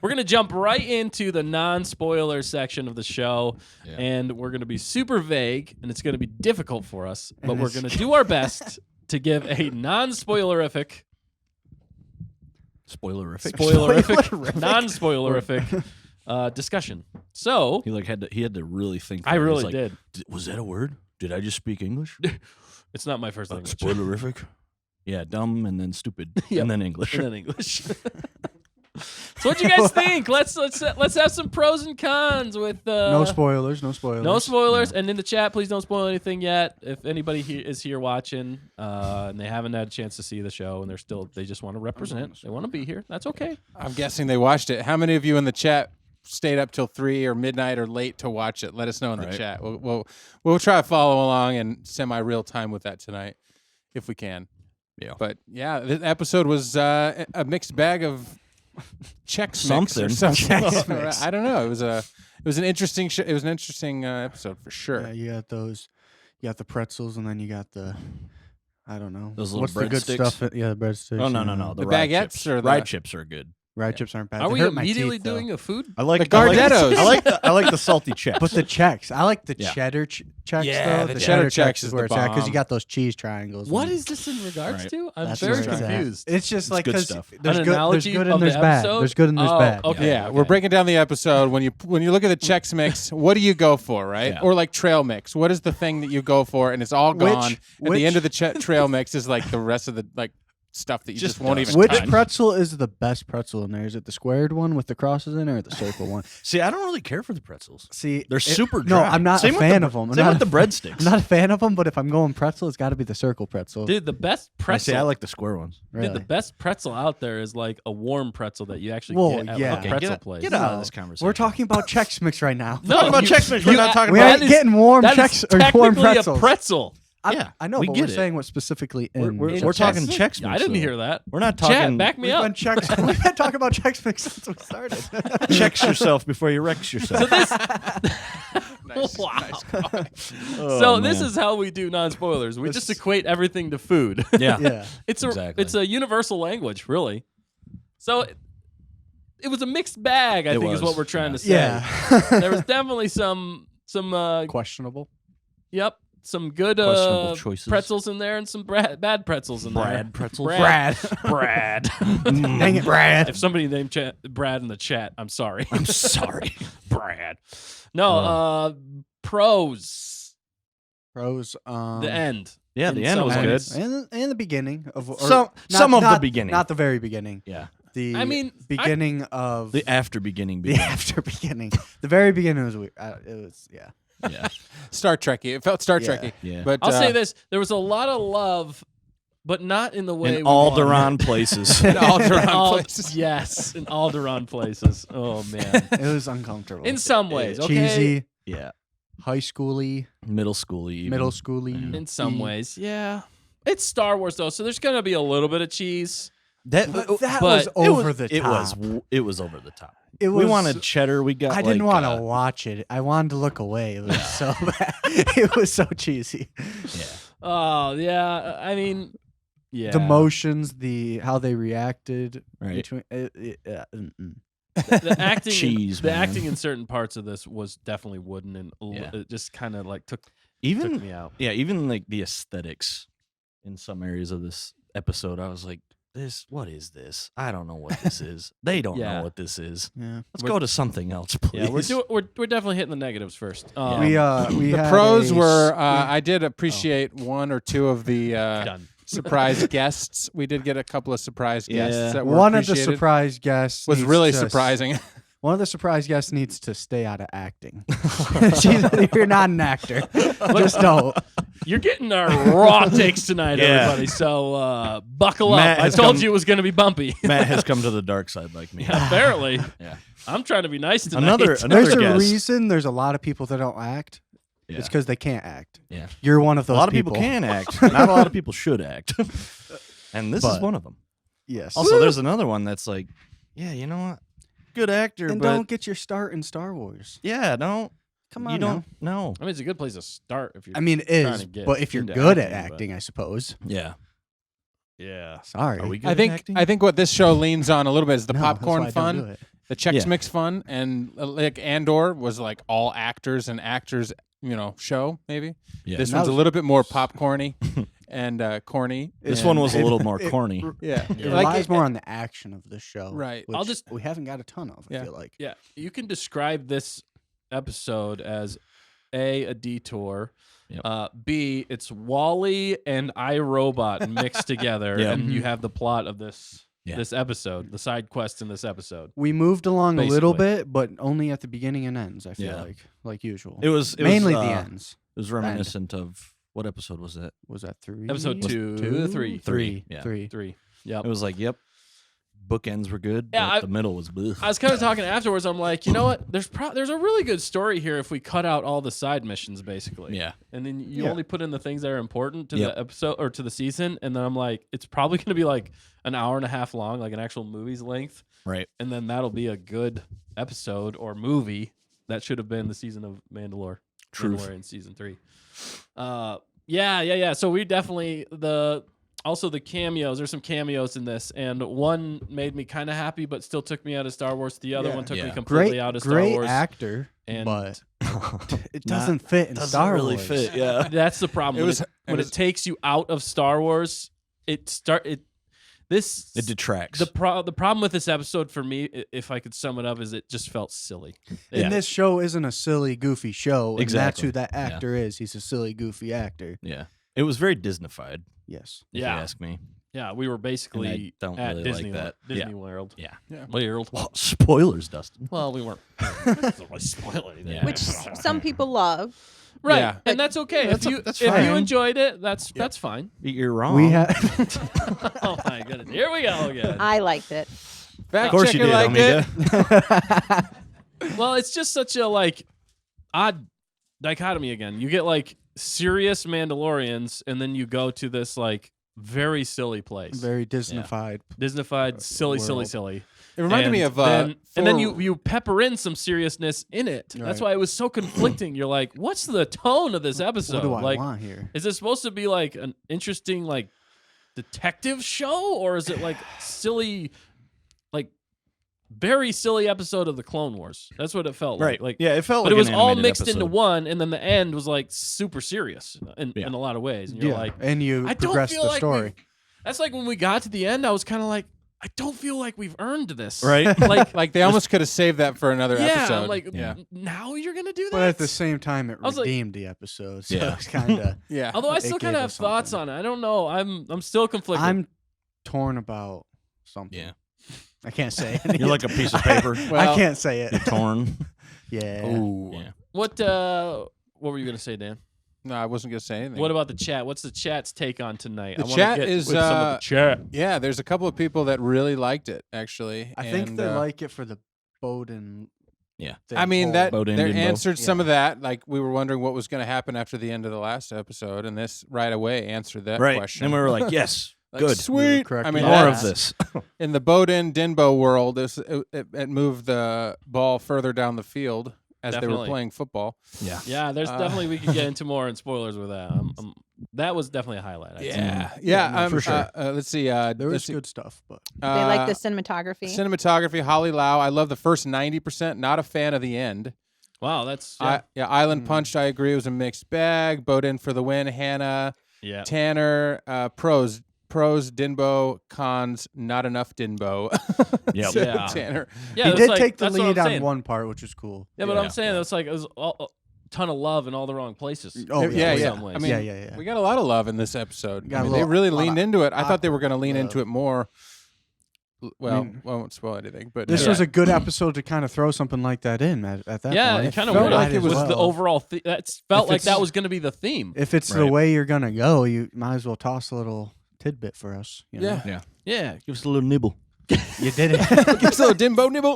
We're going to jump right into the non-spoiler section of the show, and we're going to be super vague, and it's going to be difficult for us, but we're going to do our best to give a non-spoilerific, non-spoilerific discussion. So he had to really think. I really did. Was that a word? Did I just speak English? It's not my first language. Spoilerific. Yeah, dumb and then stupid and then English. And then English. So what do you guys think? Let's have some pros and cons with no spoilers. No spoilers. And in the chat, please don't spoil anything yet. If anybody is here watching and they haven't had a chance to see the show and they just want to represent, they want to be here, that's okay. I'm guessing they watched it. How many of you in the chat stayed up till 3 or midnight or late to watch it? Let us know in the chat. We'll try to follow along in semi-real time with that tonight if we can. Yeah. But yeah, the episode was a mixed bag of chex mix or something. I don't know. It was an interesting episode for sure. Yeah, you got the pretzels, and then you got the, I don't know. Those little what's the good breadsticks? stuff? Yeah, the breadsticks. Oh no. The rye baguettes chips. or the rye chips are good. Rye chips aren't bad. Are They we hurt my immediately teeth, though. doing a food? I like the Gardettos. I like the salty Chex. But the Chex, I like the cheddar Chex. Yeah, though. the cheddar Chex is where the it's at because bomb. you got those cheese triangles. What is this in regards Right. to? I'm That's very where it's at. confused. It's just like good because stuff. there's An good analogy and of there's the bad. episode? There's good and there's bad. Okay. Yeah, we're breaking down the episode. When you look at the Chex mix, what do you go for, right? Yeah. Or like trail mix. What is the thing that you go for, and it's all gone? At the end of the trail mix is like the rest of the stuff that you just won't even Which touch. pretzel is the best pretzel in there? Is it the squared one with the crosses in, or the circle one? See, I don't really care for the pretzels. See, They're super No, dry. I'm not Same a with fan the- of them. Same with the breadsticks. I'm not a fan of them, but if I'm going pretzel, it's got to be the circle pretzel. Dude, the best pretzel. See, I like the square ones. really. Dude, the best pretzel out there is like a warm pretzel that you actually Well, get at yeah. like, a pretzel get place. Get out of this conversation. We're talking about Chex Mix right now. No, talking about Chex Mix. We're not talking we about. ain't getting warm that Chex is or warm technically pretzels. a pretzel. I know, we but get we're it. saying what specifically in. We're In talking Chex Chex Mix. I didn't though. hear that. We're not Chat, talking. back me We've up. we've been talking about Chex Mix since we started. Check yourself before you wreck yourself. Wow. Oh, So this man. is how we do non-spoilers. We just equate everything to food. Yeah. Yeah. Exactly. It's a universal language, really. So it was a mixed bag, I It think is was, what we're trying to say. Yeah. There was definitely some Questionable. some good Questionable choices. pretzels in there and some bad pretzels in there. Brad pretzels. Brad. Brad. Dang it, Brad. If somebody named Brad in the chat, I'm sorry. I'm sorry. Brad. No, pros. Pros. The end. Yeah, the In end some was ways. good. And the beginning of Some of the beginning. not the very beginning. Yeah. The I mean, beginning of The after beginning. the after beginning. The very beginning was weird. It was Yeah. Star Trekky. It felt Star Yeah. Trekky. Yeah. But I'll say this: there was a lot of love, but not in the way In we want. Alderaan places. in Alderaan Al- places. Yes, in Alderaan places. Oh man, it was uncomfortable. in some ways, okay. Cheesy, Yeah. high schooly, Middle school even. middle schooly. In some ways, yeah. It's Star Wars though, so there's gonna be a little bit of cheese. That, But that but was over the it top. it was over the top. It We was- wanted cheddar. We got I didn't want to to watch it. I wanted to look away. It was so bad. It was so cheesy. Yeah. Oh yeah, I mean, yeah. The motions, how they reacted Right. between. the acting, Cheese, the man. acting in certain parts of this was definitely wooden and Yeah. it just kind of like took Even me out. yeah, even like the aesthetics in some areas of this episode, I was like, what is this? I don't know what this is. They don't Yeah. know what this is. Yeah. Let's go to something else, please. Yeah, we're definitely hitting the negatives first. We The had pros a were s- I did appreciate one or two of the done. surprise guests. We did get a couple of surprise guests Yeah. that were one of the appreciated. surprise guests was needs really to- surprising. One of the surprise guests needs to stay out of acting. You're not an actor. Just don't. You're getting our raw takes tonight, Yeah. everybody. So buckle Matt up. I has told come- you it was going to be bumpy. Matt has come to the dark side like me. Apparently, Yeah. I'm trying to be nice tonight. There's a guest. reason there's a lot of people that don't act. Yeah. It's because they can't act. Yeah. You're one of A those lot of people can act. Not a lot of people should act. And this is But- one of them. Yes. Also, there's another one that's like, yeah, you know what? Good actor, and but don't get your start in Star Wars. yeah, don't. Come on You don't know. I mean, it's a good place to start if you're. I mean, it trying is, to get but if you're into good at acting, but- acting, I suppose. Yeah. yeah. Sorry. Are we good I at think acting? I think what this show leans on a little bit is the No, that's why I popcorn don't fun. do it. the Chex Yeah. Mix fun, and like Andor was like all actors and actors, show maybe. Yeah. This And one's that a was- little bit more popcorny and corny. This and- one was a little more it- corny. yeah, It like relies more on the action of the show, Right. Which I'll just- we haven't got a ton of. Yeah. I feel like. Yeah, you can describe this episode as a detour. Yep. B, it's Wall-E and iRobot mixed together, Yeah. and you have the plot of this Yeah. this episode, the side quest in this episode. We moved along a little Basically. bit, but only at the beginning and ends. I feel Yeah. like usual. It was mainly was, the uh, ends. It was reminiscent of what episode was it? Was that 3? Episode two, three. Three. Yeah. Three. 3. Yep. It was like, yep, bookends were good, Yeah, but the middle was bleh. I was kind of talking afterwards. I'm like, you know what? There's a really good story here if we cut out all the side missions, basically. Yeah. And then you Yeah. only put in the things that are important to Yep. the episode or to the season. And then I'm like, it's probably going to be like an hour and a half long, like an actual movie's length. Right. And then that'll be a good episode or movie that should have been the season of Truth. Mandalorian season 3. Yeah. So we definitely also the cameos. There's some cameos in this, and one made me kind of happy, but still took me out of Star Wars. The other Yeah. one took me Yeah. completely Great, out of Star great Wars. actor, and but it Not- doesn't fit in doesn't Star really Wars. fit. Yeah. That's the problem. It was- when it takes you out of Star Wars. It detracts. The problem with this episode for me, if I could sum it up, is it just felt silly. Yeah. And this show isn't a silly, goofy show. And that's Exactly. who that actor is. He's a silly, goofy actor. Yeah. It was very Disneyfied, Yes. if Yeah. you ask me. Yeah, we were basically don't at really like Disney, that. Disney Yeah. World. Yeah. World. Well, spoilers, Dustin. Well, we weren't. Doesn't really spoil anything. Yeah. Which some people love. Right, Yeah. and that's okay. That's if you fine. enjoyed it, that's fine. You're wrong. We have. Oh my goodness, here we go again. I liked it. Fact Of course you checker did, liked it. Omega. Well, it's just such a odd dichotomy again. You get serious Mandalorians, and then you go to this very silly place, Very Disneyfied. Disneyfied, silly. It reminded me of and then you pepper in some seriousness in it. That's Right. why it was so conflicting. You're like, what's the tone of this episode? What do I want here? Is it supposed to be an interesting detective show, or is it silly, very silly episode of the Clone Wars? That's what it felt Right. like. Yeah, it felt But like it was an all animated mixed into episode. one, and then the end was super serious in Yeah. a lot of ways. And you're Yeah. And you I don't progress feel the like story. that's when we got to the end, I was kind of like, I don't feel like we've earned this. Right? like they almost could have saved that for another Yeah, episode. I'm like, Yeah. Now you're gonna do that. But at the same time, it I was like- redeemed the episode. So Yeah. it's kind of. yeah. Although I It still kind gave of have us thoughts something. on it. I don't know. I'm still conflicted. I'm torn about something. Yeah. I can't say it. You're like a piece of paper. Well- I can't say it. Torn. Yeah. Ooh. Yeah. What were you gonna say, Dan? No, I wasn't gonna say anything. What about the chat? What's the chat's take on tonight? The I wanna chat get is, with some of the chat. Yeah, there's a couple of people that really liked it actually. I think and, they like it for the Bowden. Yeah. thing I mean whole- that Bo they Dimbo. answered some Yeah. of that. Like we were wondering what was going to happen after the end of the last episode, and this right away answered that Right. question. And we were like, yes, Like, good. sweet. correct. I mean, More that's- of this. in the Bowden Dinbo world. It moved the ball further down the field as they were Definitely. playing football. Yeah. Yeah, there's definitely we could get into more in spoilers with that. That was definitely a highlight. I'd say. Yeah. for sure. Let's see. There let's was see. good stuff, but They like the cinematography. cinematography. Holly Lau. I love the first 90%. Not a fan of the end. Wow, that's Island Punch. I agree. It was a mixed bag. Bowden for the win. Hannah. yeah. Tanner. Pros. Dinbo. Cons. Not enough Dinbo. Yep. Said Yeah. Tanner. Yeah, he that's did like- take the that's what I'm lead on saying. one part, which was cool. Yeah, but Yeah. I'm saying it's it was a ton of love in all the wrong places. Oh, yeah, in yeah. some ways. I mean, yeah. we got a lot of love in this episode. Got I a mean, they little- really lot leaned of- into it. I lot thought they were going to lean love. into it more. Well, mean, I won't spoil anything, but This yeah. was a good episode to kind of throw something like that in at that Yeah, point. it kind of felt weird. like it was was the overall. That felt If like it's- that was going to be the theme. If it's the Right. way you're gonna go, you might as well toss a little tidbit for us. You know? Yeah. Yeah, Give us a little nibble. You did it. Give us a little Dimbo nibble.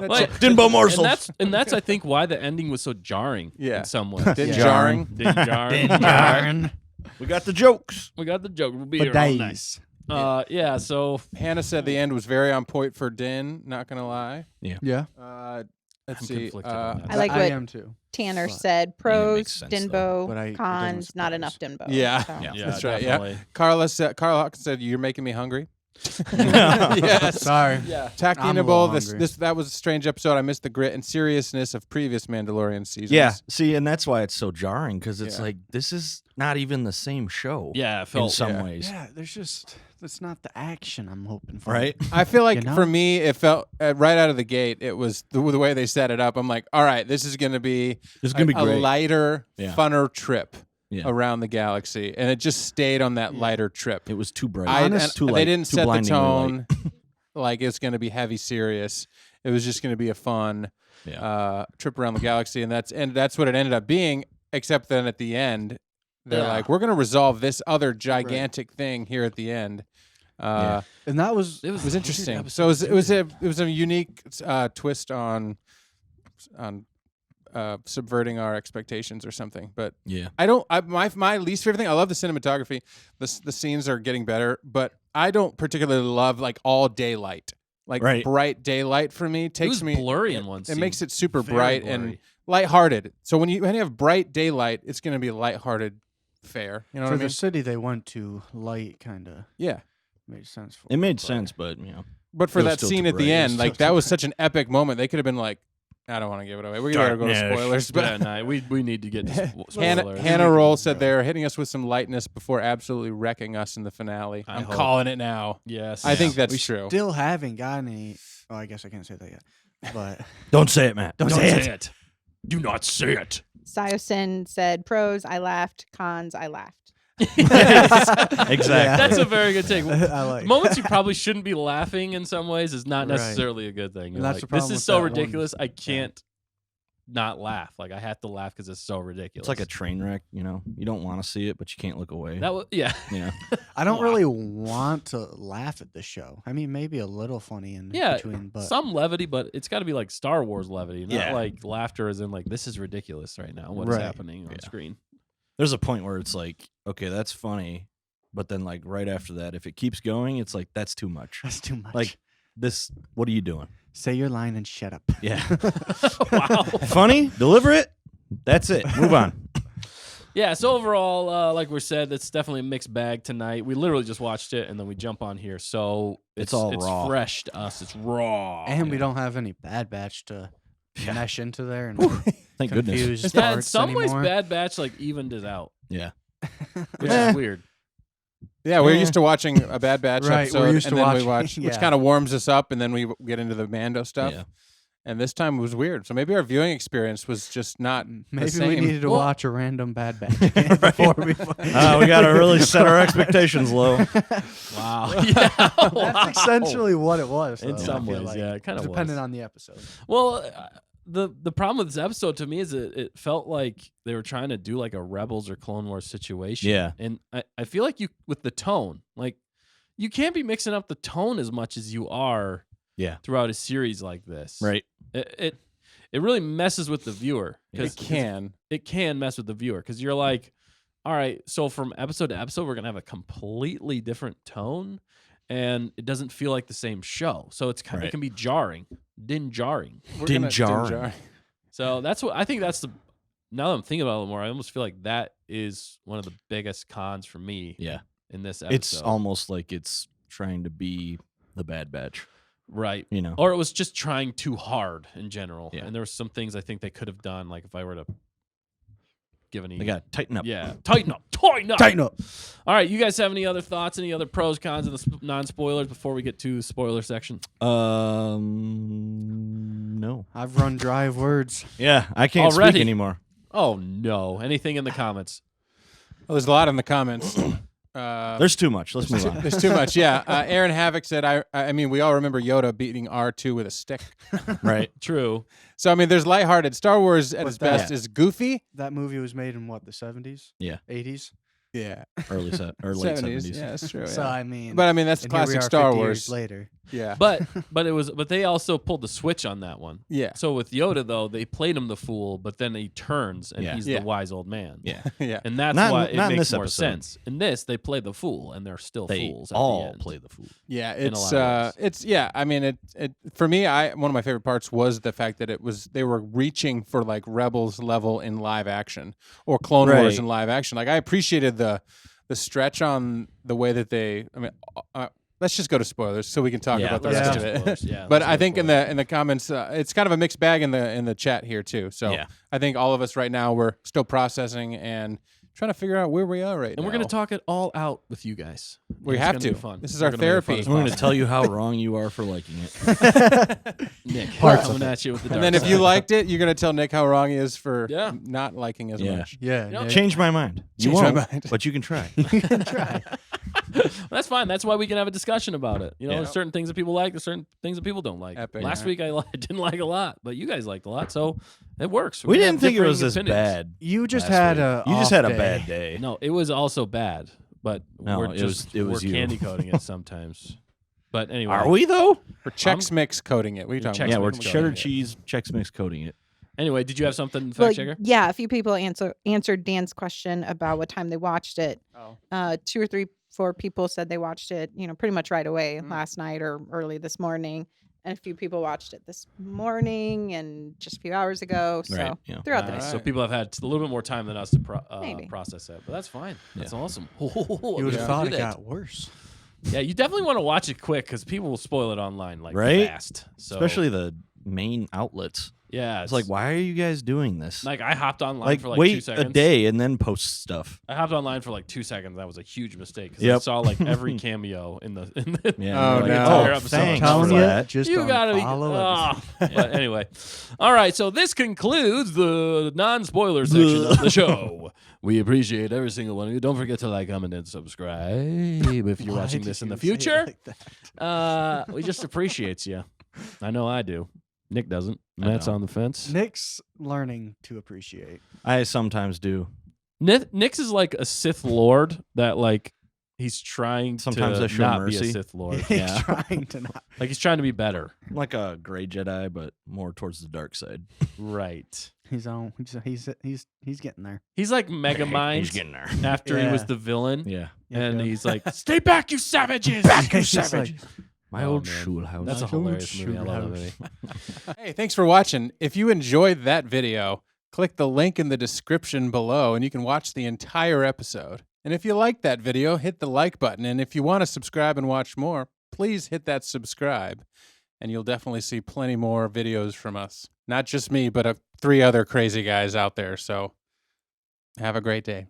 Like, Dimbo morsels. and that's I think why the ending was so jarring. Yeah. in some ways. Din Yeah. jarring. Din jarring. Darn. We got the jokes. We got the joke. We'll be But here all days. night. Yeah. So Hannah said the end was very on point for Din. Not gonna lie. Yeah. Let's I'm see. conflicted on that. I like I what am too. Tanner But- said. Pros, makes sense, Dinbo, But it doesn't cons, not surprise. enough Dinbo. Yeah. So. Yeah. yeah, That's right, yeah. definitely. Carla Hawkins said, "You're making me hungry." Yes. Sorry. Yeah. I'm a Tactinable. little hungry. That was a strange episode. I missed the grit and seriousness of previous Mandalorian seasons. Yeah. See, and that's why it's so jarring because it's Yeah. like this is not even the same show. Yeah, it in felt some yeah. ways, Yeah, it's not the action I'm hoping for. right? I feel like You know? for me, it felt right out of the gate. It was the way they set it up. I'm like, all right, this is going to be It's gonna be a great. lighter, Yeah. funner trip Yeah. around the galaxy, and it just stayed on that lighter trip. It was too bright. They light, didn't too set the blindingly tone light. like it's going to be heavy serious. It was just going to be a fun trip around the galaxy, and that's what it ended up being. Except then at the end, they're like, we're going to resolve this other gigantic thing here at the end. Yeah. And that was It was interesting. So it was a unique twist on subverting our expectations or something. But Yeah. my least favorite thing. I love the cinematography. The scenes are getting better, but I don't particularly love like all daylight. Like Right. bright daylight for me It takes was me blurry in one It scene. makes it super Very bright blurry. and lighthearted. So when you have bright daylight, it's going to be lighthearted fare. You know for what I mean? the city they went to. Light kind of Yeah. made sense for. It made sense, but But for It was that still scene too at the bright. It was end, still like that was such an epic moment. They could have been like, I don't want to give it away. We gotta go to Darkness. spoilers. But Yeah, no, we need to get to Hannah, spoilers. Hannah Roll said they're hitting us with some lightness before absolutely wrecking us in the finale. I I'm hope. calling it now. Yes. I think that's We true. still haven't gotten any. Oh, I guess I can't say that yet. But don't say it, Matt. Don't Don't say say it. it. Do not say it. Siosin said pros, I laughed. Cons, I laughed. Exactly. That's a very good take. I like Moments you probably shouldn't be laughing in some ways is not Right. necessarily a good thing. You're And that's like, the problem this is with so that one. ridiculous. I can't not laugh. Like I have to laugh because it's so ridiculous. It's like a train wreck. You don't want to see it, but you can't look away. that was yeah. Yeah. I don't Wow. really want to laugh at the show. I mean, maybe a little funny in Yeah, between, but some levity, but it's got to be like Star Wars levity, not Yeah. like laughter as in like this is ridiculous right now. What is Right. happening on Yeah. screen? There's a point where it's like, okay, that's funny, but then like right after that, if it keeps going, it's like that's too much. that's too much. Like this, what are you doing? say your line and shut up. Yeah. Wow. Funny, deliver it. That's it. Move on. Yeah, so overall, like we said, it's definitely a mixed bag tonight. We literally just watched it and then we jump on here, so It's all raw. fresh to us. It's raw, And we don't have any Bad Batch to mesh into there and Thank goodness. confuse Yeah, in parts some ways, anymore. Bad Batch like evened it out, Yeah. which Yeah. is weird. Yeah, we're Yeah. used to watching a Bad Batch Right, we're episode, used and to then we watching- watch, which yeah. kind of warms us up, and then we get into the Mando stuff. Yeah. And this time it was weird. So maybe our viewing experience was just not the Maybe same. we needed to Well- watch a random Bad Batch again before we. We got to really set our expectations low. Wow. Yeah. That's essentially what it was. In though, I some feel ways, like. yeah, it kind of depending was. on the episode. Well, the problem with this episode to me is it felt like they were trying to do like a Rebels or Clone Wars situation. Yeah. And I feel like with the tone, like you can't be mixing up the tone as much as you are Yeah. throughout a series like this. Right. It really messes with the viewer. It can. It can mess with the viewer because you're like, all right, so from episode to episode, we're gonna have a completely different tone, and it doesn't feel like the same show. So it's kind of Right. it can be jarring, jarring. We're Din gonna- jarring. So that's what I think. That's the now that I'm thinking about it more, I almost feel like that is one of the biggest cons for me. Yeah. In this episode, It's almost like it's trying to be the Bad Batch. right. You know. Or it was just trying too hard in general. Yeah. And there were some things I think they could have done, like if I were to give any. They got to tighten up. Yeah, tighten up. Tighten up. All right, you guys have any other thoughts, any other pros, cons, and the non-spoilers before we get to spoiler section? No. I've run dry of words. Yeah, I can't Already? speak anymore. Oh no! Anything in the comments? Well, there's a lot in the comments. There's too much. Let's move on. There's too much. Yeah. Aaron Havoc said, I mean, we all remember Yoda beating R2 with a stick. Right. True. So, I mean, there's lighthearted. Star Wars at What's its best that? is goofy. That movie was made in what, the 70s? Yeah. 80s? Yeah. Early set or late 70s. Yeah, that's true. So, yeah. I mean. But I mean, that's and here we classic are Star 50 Wars. years later. Yeah. But they also pulled the switch on that one. Yeah. So with Yoda though, they played him the fool, but then he turns and Yeah. he's Yeah. the wise old man. Yeah. Yeah. And that's Not in- why it not in makes this more episode. sense. In this, they play the fool, and they're still They fools. At the all end. play the fool. Yeah, in a it's lot of ways. it's yeah. I mean, it for me, one of my favorite parts was the fact that they were reaching for like Rebels level in live action or Clone Wars Right. in live action. Like I appreciated the stretch on the way that they. I mean, let's just go to spoilers so we can talk about the let's rest go of to it. Yeah, But let's I go think for in it. the comments, it's kind of a mixed bag in the chat here too. So Yeah. I think all of us right now we're still processing and trying to figure out where we are right now. And we're gonna talk it all out with you guys. We And have it's gonna to. be fun. This is We're our gonna make it fun therapy. as We're going to possible. tell you how wrong you are for liking it. Nick Parts coming of it. at you with the And dark then if you side. liked it, you're gonna tell Nick how wrong he is for Yeah. not liking as Yeah. much. Yeah. know, Nick. Change my mind. You Change my won't, mind. but you can try. You can try. That's fine. That's why we can have a discussion about it. You know, Yeah. there's certain things that people like, there's certain things that people don't like. Epic. Last Yeah. week I didn't like a lot, but you guys liked a lot, so it works. We can didn't have think it was differing as opinions. bad. You just last had week. a. You just off had a day. bad day. No, it was also bad, but No, we're it just was we're you. candy coating it sometimes. But anyway, Are we though? We're Chex Mix coating it. What are you talking Chex about? Yeah, we're Mix cheddar coating it. cheese Chex Mix coating it. Anyway, did you have something, Well, fact checker? yeah, a few people answered Dan's question about what time they watched it. Oh. 2 or 3, 4 people said they watched it, pretty much right away Mm. last night or early this morning, and a few people watched it this morning and just a few hours ago. So Right, yeah. throughout the All day. So right. people have had a little bit more time than us to Maybe. process it, but that's fine. That's Yeah. awesome. You would have Yeah. thought Do it that. got worse. Yeah, you definitely want to watch it quick because people will spoil it online like Right? fast. So, Especially the main outlets. yeah, It's like, why are you guys doing this? Like I hopped online Like, for like 2 wait seconds. a day and then post stuff. I hopped online for like 2 seconds. That was a huge mistake because I Yep. saw like every cameo in the. Yeah. Oh, like, no. entire Oh, episode. thanks Telling for you, that. just You gotta be. unfollow everything. But anyway, all right. So this concludes the non-spoiler section of the show. We appreciate every single one of you. Don't forget to like, comment, and subscribe if you're Why watching did this in the you say it future. like that? We just appreciates you. I know I do. Nick doesn't. I Matt's don't. on the fence. Nick's learning to appreciate. I sometimes do. Nick's is like a Sith Lord that like he's trying Sometimes to I show not be mercy. a Sith Lord. He's Yeah, trying to not. like he's trying to be better. I'm like a gray Jedi, but more towards the dark side. Right. He's on. He's getting there. He's like Mega Mind He's getting there. after he was Yeah. the villain, Yeah. and Yeah. he's like, "Stay back, you savages!" He's just like, My Oh, old man. school house. That's a Nice hilarious old movie. I love that shoe movie. Hey, thanks for watching. If you enjoyed that video, click the link in the description below and you can watch the entire episode. And if you like that video, hit the like button. And if you want to subscribe and watch more, please hit that subscribe. And you'll definitely see plenty more videos from us. Not just me, but 3 other crazy guys out there. So have a great day.